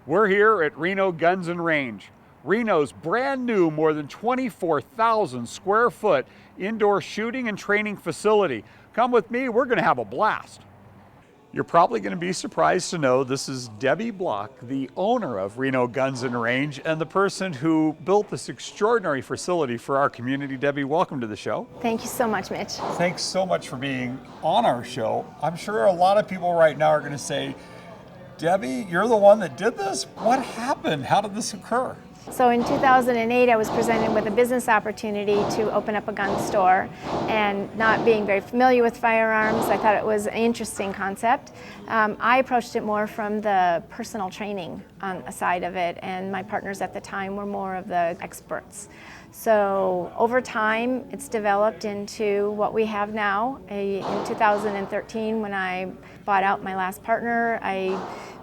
We're here at Reno Guns Range. Reno's brand new, more than 24,000 square foot indoor shooting and training facility. Come with me, we're gonna have a blast. You're probably gonna be surprised to know this is Debbie Block, the owner of Reno Guns Range and the person who built this extraordinary facility for our community. Debbie, welcome to the show. Thank you so much, Mitch. Thanks so much for being on our show. I'm sure a lot of people right now are gonna say, Debbie, you're the one that did this? What happened? How did this occur? So in 2008, I was presented with a business opportunity to open up a gun store, and not being very familiar with firearms, I thought it was an interesting concept. I approached it more from the personal training side of it, and my partners at the time were more of the experts. So over time, it's developed into what we have now. In 2013, when I bought out my last partner, I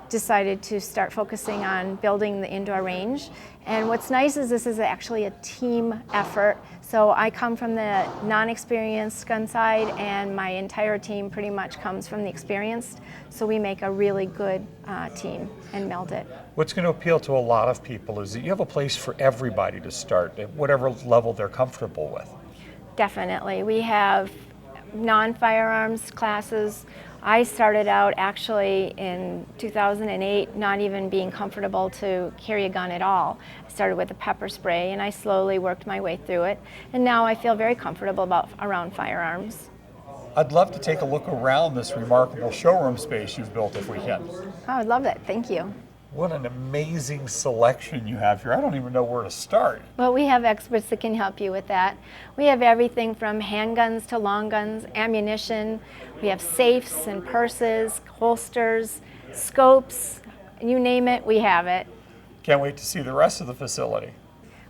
decided to start focusing on building the indoor range. And what's nice is this is actually a team effort. So I come from the non-experienced gun side, and my entire team pretty much comes from the experienced. So we make a really good team and meld it. What's going to appeal to a lot of people is that you have a place for everybody to start at whatever level they're comfortable with. Definitely. We have non-firearms classes. I started out actually in 2008 not even being comfortable to carry a gun at all. I started with a pepper spray, and I slowly worked my way through it, and now I feel very comfortable around firearms. I'd love to take a look around this remarkable showroom space you've built if we can. Oh, I'd love that. Thank you. What an amazing selection you have here. I don't even know where to start. Well, we have experts that can help you with that. We have everything from handguns to long guns, ammunition. We have safes and purses, holsters, scopes, you name it, we have it. Can't wait to see the rest of the facility.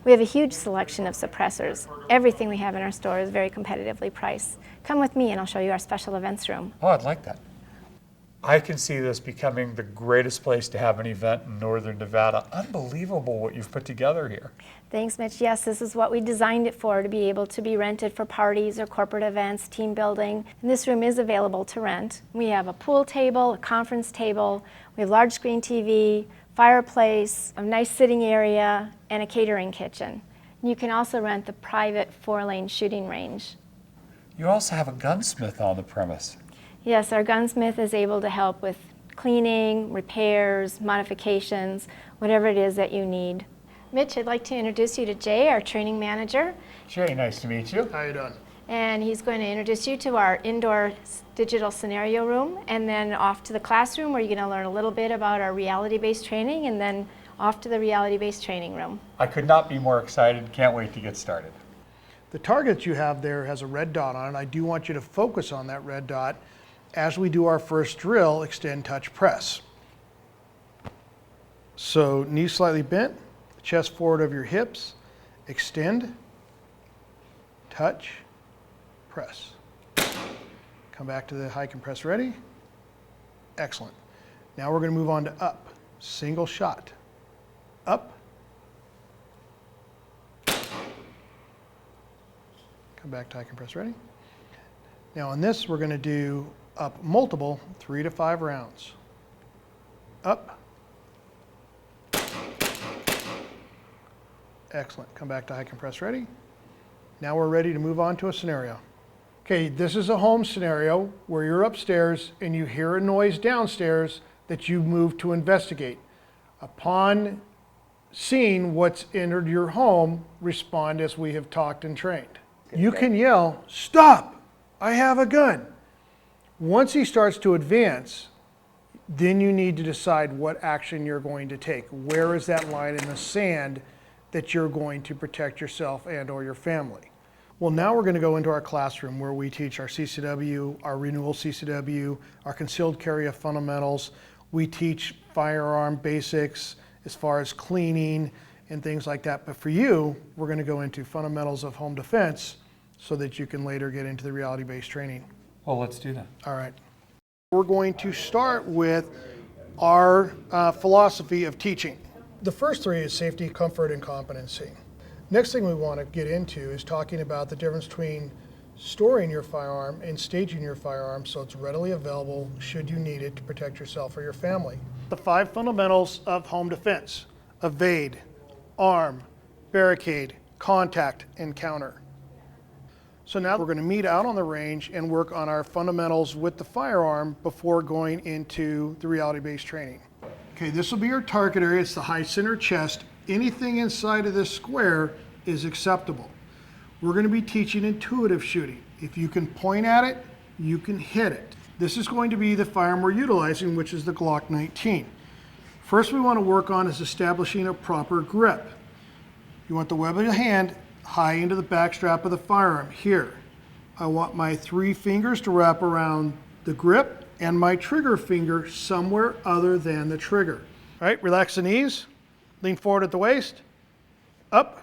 We have a huge selection of suppressors. Everything we have in our store is very competitively priced. Come with me and I'll show you our special events room. Oh, I'd like that. I can see this becoming the greatest place to have an event in Northern Nevada. Unbelievable what you've put together here. Thanks, Mitch. Yes, this is what we designed it for, to be able to be rented for parties or corporate events, team building. And this room is available to rent. We have a pool table, a conference table, we have large screen TV, fireplace, a nice sitting area, and a catering kitchen. You can also rent the private 4-lane shooting range. You also have a gunsmith on the premise. Yes, our gunsmith is able to help with cleaning, repairs, modifications, whatever it is that you need. Mitch, I'd like to introduce you to Jay, our training manager. Jay, nice to meet you. How you doing? And he's going to introduce you to our indoor digital scenario room, and then off to the classroom where you're going to learn a little bit about our reality-based training, and then off to the reality-based training room. I could not be more excited. Can't wait to get started. The target you have there has a red dot on it. I do want you to focus on that red dot as we do our first drill, extend, touch, press. So knees slightly bent, chest forward of your hips, extend, touch, press. Come back to the hike and press ready. Excellent. Now we're going to move on to up. Single shot. Up. Come back to hike and press ready. Now on this we're going to do up multiple 3 to 5 rounds. Up. Excellent. Come back to hike and press ready. Now we're ready to move on to a scenario. Okay, this is a home scenario where you're upstairs and you hear a noise downstairs that you move to investigate. Upon seeing what's entered your home, respond as we have talked and trained. You can yell, "Stop! I have a gun." Once he starts to advance, then you need to decide what action you're going to take. Where is that line in the sand that you're going to protect yourself and or your family? Well, now we're going to go into our classroom where we teach our CCW, our renewal CCW, our concealed carry fundamentals. We teach firearm basics as far as cleaning and things like that. But for you, we're going to go into fundamentals of home defense so that you can later get into the reality-based training. Well, let's do that. All right. We're going to start with our philosophy of teaching. The first 3 is safety, comfort, and competency. Next thing we want to get into is talking about the difference between storing your firearm, and staging your firearm so it's readily available should you need it to protect yourself or your family. The 5 fundamentals of home defense: evade, arm, barricade, contact, and counter. So now we're going to meet out on the range and work on our fundamentals with the firearm before going into the reality-based training. Okay, this will be your target area. It's the high center chest. Anything inside of this square is acceptable. We're going to be teaching intuitive shooting. If you can point at it, you can hit it. This is going to be the firearm we're utilizing, which is the Glock 19. First we want to work on is establishing a proper grip. You want the web of the hand high into the back strap of the firearm. Here, I want my 3 fingers to wrap around the grip and my trigger finger somewhere other than the trigger. All right, relax the knees, lean forward at the waist, up.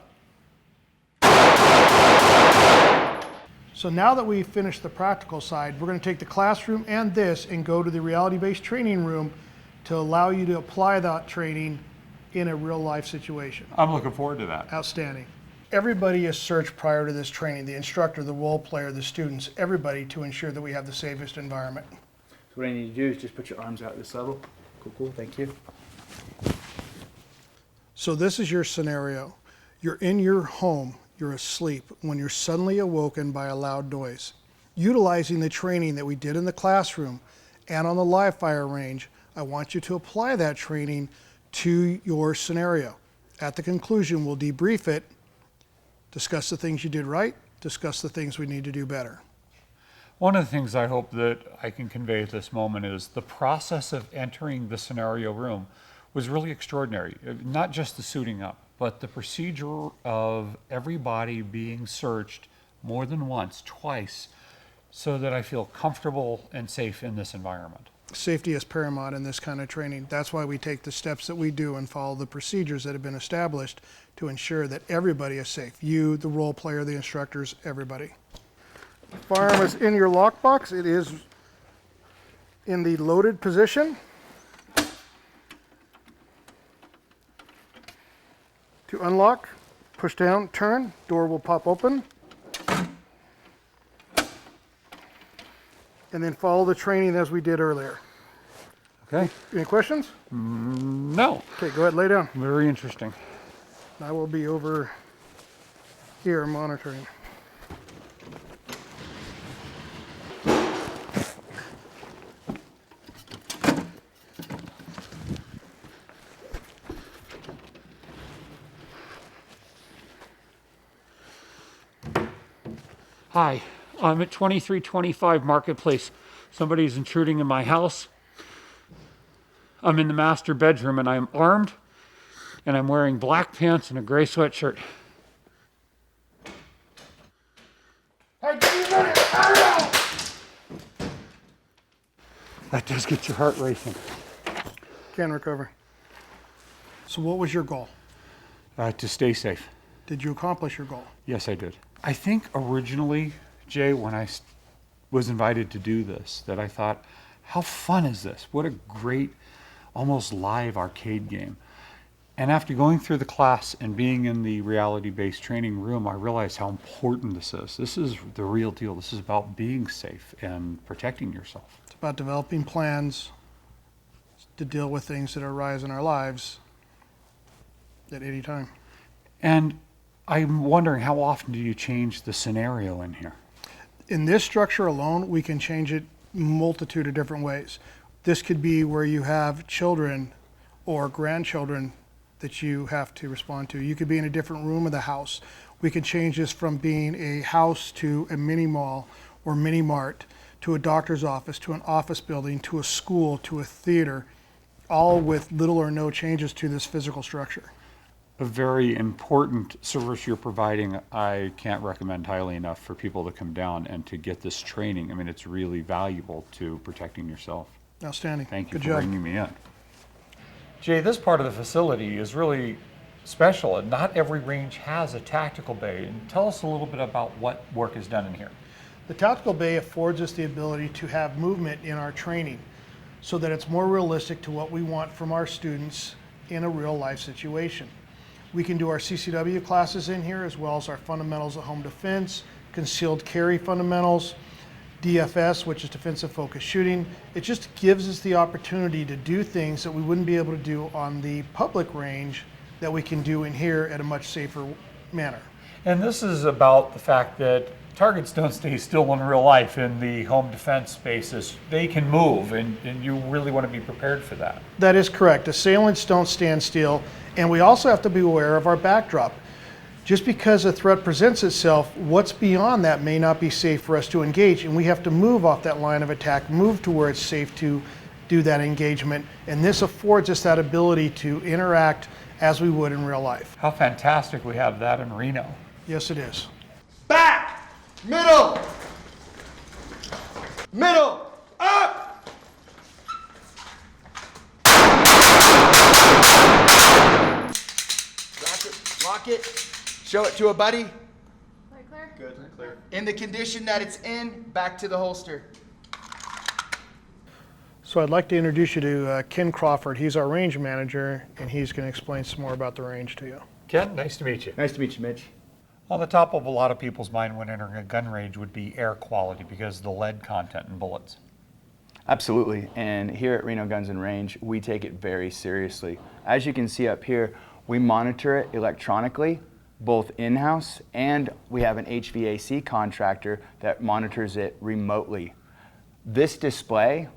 So now that we've finished the practical side, we're going to take the classroom and this and go to the reality-based training room to allow you to apply that training in a real life situation. I'm looking forward to that. Outstanding. Everybody is searched prior to this training, the instructor, the role player, the students, everybody, to ensure that we have the safest environment. So what I need to do is just put your arms out at this level. Cool, thank you. So this is your scenario. You're in your home, you're asleep, when you're suddenly awoken by a loud noise. Utilizing the training that we did in the classroom and on the live fire range, I want you to apply that training to your scenario. At the conclusion, we'll debrief it, discuss the things you did right, discuss the things we need to do better. One of the things I hope that I can convey at this moment is the process of entering the scenario room was really extraordinary. Not just the suiting up, but the procedure of everybody being searched more than once, twice, so that I feel comfortable and safe in this environment. Safety is paramount in this kind of training. That's why we take the steps that we do and follow the procedures that have been established to ensure that everybody is safe. You, the role player, the instructors, everybody. Firearm is in your lockbox. It is in the loaded position. To unlock, push down, turn, door will pop open. And then follow the training as we did earlier. Okay. Any questions? No. Okay, go ahead, lay down. Very interesting. I will be over here monitoring. Hi, I'm at 2325 Marketplace. Somebody's intruding in my house. I'm in the master bedroom and I'm armed and I'm wearing black pants and a gray sweatshirt. That does get your heart racing. Can recover. So what was your goal? To stay safe. Did you accomplish your goal? Yes, I did. I think originally, Jay, when I was invited to do this, that I thought, how fun is this? What a great, almost live arcade game. And after going through the class and being in the reality-based training room, I realized how important this is. This is the real deal. This is about being safe and protecting yourself. It's about developing plans to deal with things that arise in our lives at any time. And I'm wondering, how often do you change the scenario in here? In this structure alone, we can change it multitude of different ways. This could be where you have children or grandchildren that you have to respond to. You could be in a different room of the house. We could change this from being a house to a mini mall or mini mart, to a doctor's office, to an office building, to a school, to a theater, all with little or no changes to this physical structure. A very important service you're providing. I can't recommend highly enough for people to come down and to get this training. I mean, it's really valuable to protecting yourself. Outstanding. Thank you Good for job. bringing me in. Jay, this part of the facility is really special, and not every range has a tactical bay. And tell us a little bit about what work is done in here. The tactical bay affords us the ability to have movement in our training so that it's more realistic to what we want from our students in a real life situation. We can do our CCW classes in here as well as our fundamentals of home defense, concealed carry fundamentals, DFS, which is defensive focused shooting. It just gives us the opportunity to do things that we wouldn't be able to do on the public range that we can do in here at a much safer manner. And this is about the fact that targets don't stay still in real life in the home defense spaces. They can move, and you really want to be prepared for that. That is correct. Assailants don't stand still, and we also have to be aware of our backdrop. Just because a threat presents itself, what's beyond that may not be safe for us to engage, and we have to move off that line of attack, move to where it's safe to do that engagement, and this affords us that ability to interact as we would in real life. How fantastic we have that in Reno. Yes, it is. Back, middle, middle, up. Lock it. Show it to a buddy. Clear? Good, clear. In the condition that it's in, back to the holster. So I'd like to introduce you to Ken Crawford. He's our range manager, and he's going to explain some more about the range to you. Ken, nice to meet you. Nice to meet you, Mitch. On the top of a lot of people's mind when entering a gun range would be air quality because of the lead content in bullets. Absolutely, and here at Reno Guns Range, we take it very seriously. As you can see up here, we monitor it electronically, both in-house, and we have an HVAC contractor that monitors it remotely. This display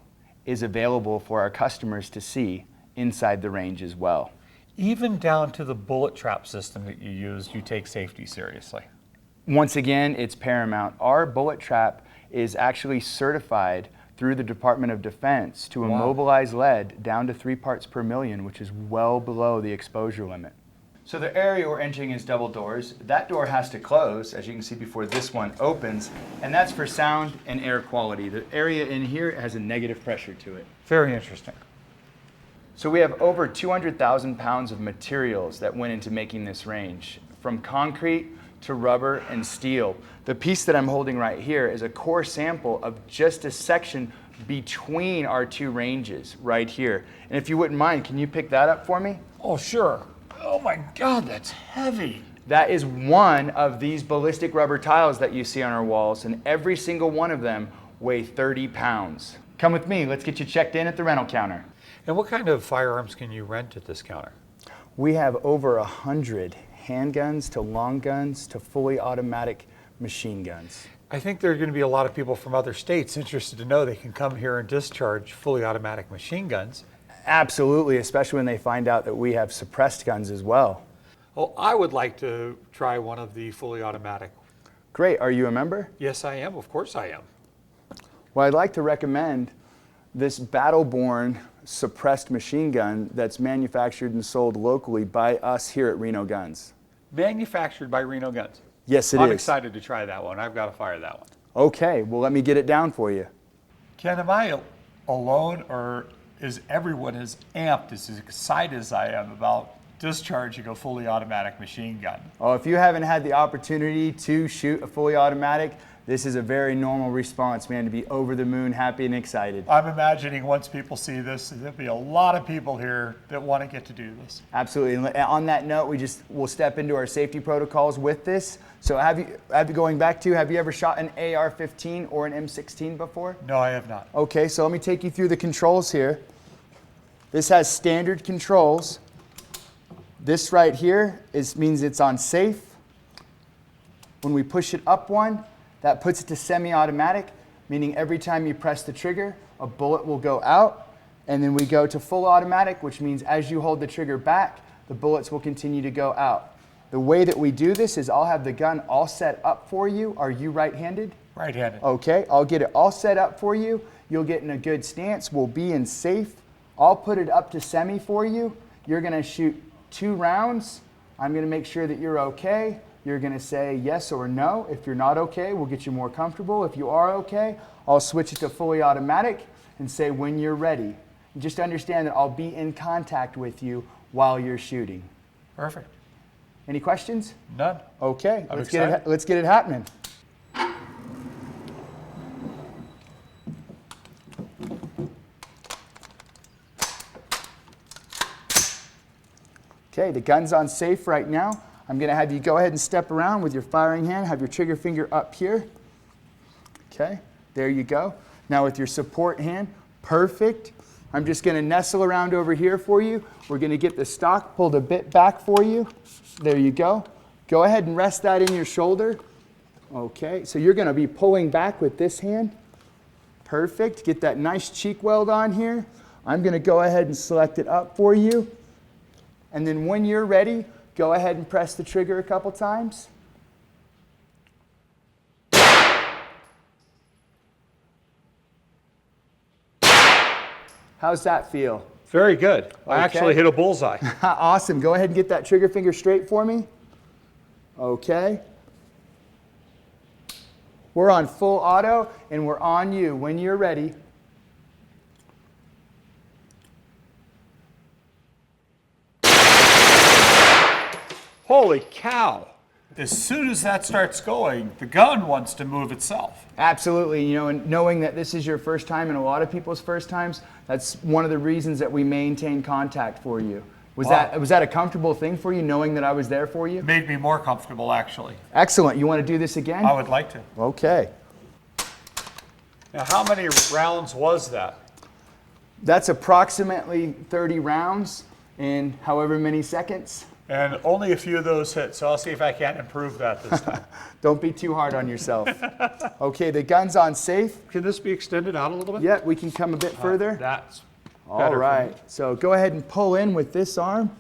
is available for our customers to see inside the range as well. Even down to the bullet trap system that you use, you take safety seriously. Once again, it's paramount. Our bullet trap is actually certified through the Department of Defense to immobilize lead down to 3 parts per million, which is well below the exposure limit. So the area we're entering is double doors. That door has to close, as you can see before this one opens, and that's for sound and air quality. The area in here has a negative pressure to it. Very interesting. So we have over 200,000 pounds of materials that went into making this range, from concrete to rubber and steel. The piece that I'm holding right here is a core sample of just a section between our two ranges right here. And if you wouldn't mind, can you pick that up for me? Oh, sure. Oh my God, that's heavy. That is one of these ballistic rubber tiles that you see on our walls, and every single one of them weigh 30 pounds. Come with me, let's get you checked in at the rental counter. And what kind of firearms can you rent at this counter? We have over 100 handguns to long guns to fully automatic machine guns. I think there are going to be a lot of people from other states interested to know they can come here and discharge fully automatic machine guns. Absolutely, especially when they find out that we have suppressed guns as well. Well, I would like to try one of the fully automatic. Great, are you a member? Yes, I am. Of course I am. Well, I'd like to recommend this Battle-Born suppressed machine gun that's manufactured and sold locally by us here at Reno Guns. Manufactured by Reno Guns. Yes, it I'm is. excited to try that one. I've got to fire that one. Okay, well, let me get it down for you. Ken, am I alone, or is everyone as amped, as excited as I am about discharging a fully automatic machine gun? Oh, if you haven't had the opportunity to shoot a fully automatic, this is a very normal response, man, to be over the moon, happy and excited. I'm imagining once people see this, there'll be a lot of people here that want to get to do this. Absolutely. And on that note, we'll step into our safety protocols with this. So have you ever shot an AR-15 or an M16 before? No, I have not. Okay, so let me take you through the controls here. This has standard controls. This right here means it's on safe. When we push it up one, that puts it to semi-automatic, meaning every time you press the trigger, a bullet will go out. And then we go to full automatic, which means as you hold the trigger back, the bullets will continue to go out. The way that we do this is I'll have the gun all set up for you. Are you right-handed? Right-handed. Okay, I'll get it all set up for you. You'll get in a good stance. We'll be in safe. I'll put it up to semi for you. You're gonna shoot 2 rounds. I'm gonna make sure that you're okay. You're gonna say yes or no. If you're not okay, we'll get you more comfortable. If you are okay, I'll switch it to fully automatic and say when you're ready. And just understand that I'll be in contact with you while you're shooting. Perfect. Any questions? None. Okay, I'm let's excited. get it happening. Okay, the gun's on safe right now. I'm going to have you go ahead and step around with your firing hand, have your trigger finger up here. Okay, there you go. Now with your support hand, perfect. I'm just going to nestle around over here for you. We're going to get the stock pulled a bit back for you. There you go. Go ahead and rest that in your shoulder. Okay, so you're going to be pulling back with this hand. Perfect. Get that nice cheek weld on here. I'm going to go ahead and select it up for you. And then when you're ready, go ahead and press the trigger a couple times. How's that feel? Very good. I Okay. actually hit a bullseye. Awesome. Go ahead and get that trigger finger straight for me. Okay. We're on full auto, and we're on you when you're ready. Holy cow. As soon as that starts going, the gun wants to move itself. Absolutely. You know, and knowing that this is your first time and a lot of people's first times, that's one of the reasons that we maintain contact for you. Was that a comfortable thing for you, knowing that I was there for you? It made me more comfortable, actually. Excellent. You want to do this again? I would like to. Okay. Now, how many rounds was that? That's approximately 30 rounds in however many seconds. And only a few of those hit, so I'll see if I can't improve that this time. Don't be too hard on yourself. Okay, the gun's on safe. Can this be extended out a little bit? Yeah, we can come a bit further. That's All better for right. me. So go ahead and pull in with this arm.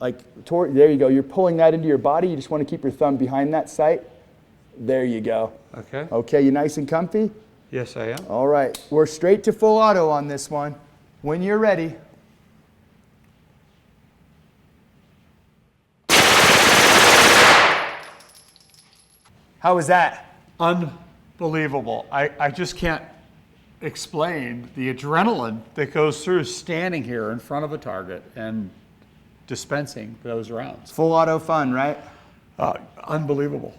There you go. You're pulling that into your body. You just want to keep your thumb behind that sight. There you go. Okay. Okay, you nice and comfy? Yes, I am. All right. We're straight to full auto on this one. When you're ready. How was that? Unbelievable. I just can't explain the adrenaline that goes through standing here in front of a target and dispensing those rounds. Full auto fun, right? Unbelievable.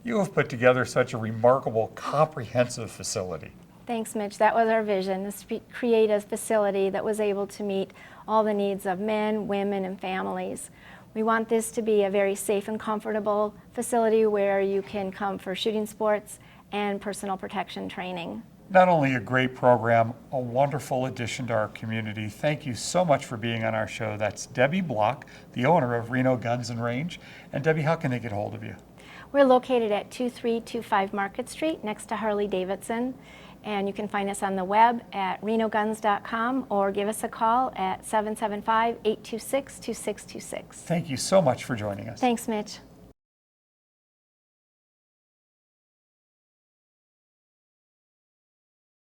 You have put together such a remarkable, comprehensive facility. Thanks, Mitch. That was our vision, is to create a facility that was able to meet all the needs of men, women, and families. We want this to be a very safe and comfortable facility where you can come for shooting sports and personal protection training. Not only a great program, a wonderful addition to our community. Thank you so much for being on our show. That's Debbie Block, the owner of Reno Guns Range. And Debbie, how can they get hold of you? We're located at 2325 Market Street next to Harley-Davidson. And you can find us on the web at renoguns.com or give us a call at 775-826-2626. Thank you so much for joining us. Thanks, Mitch.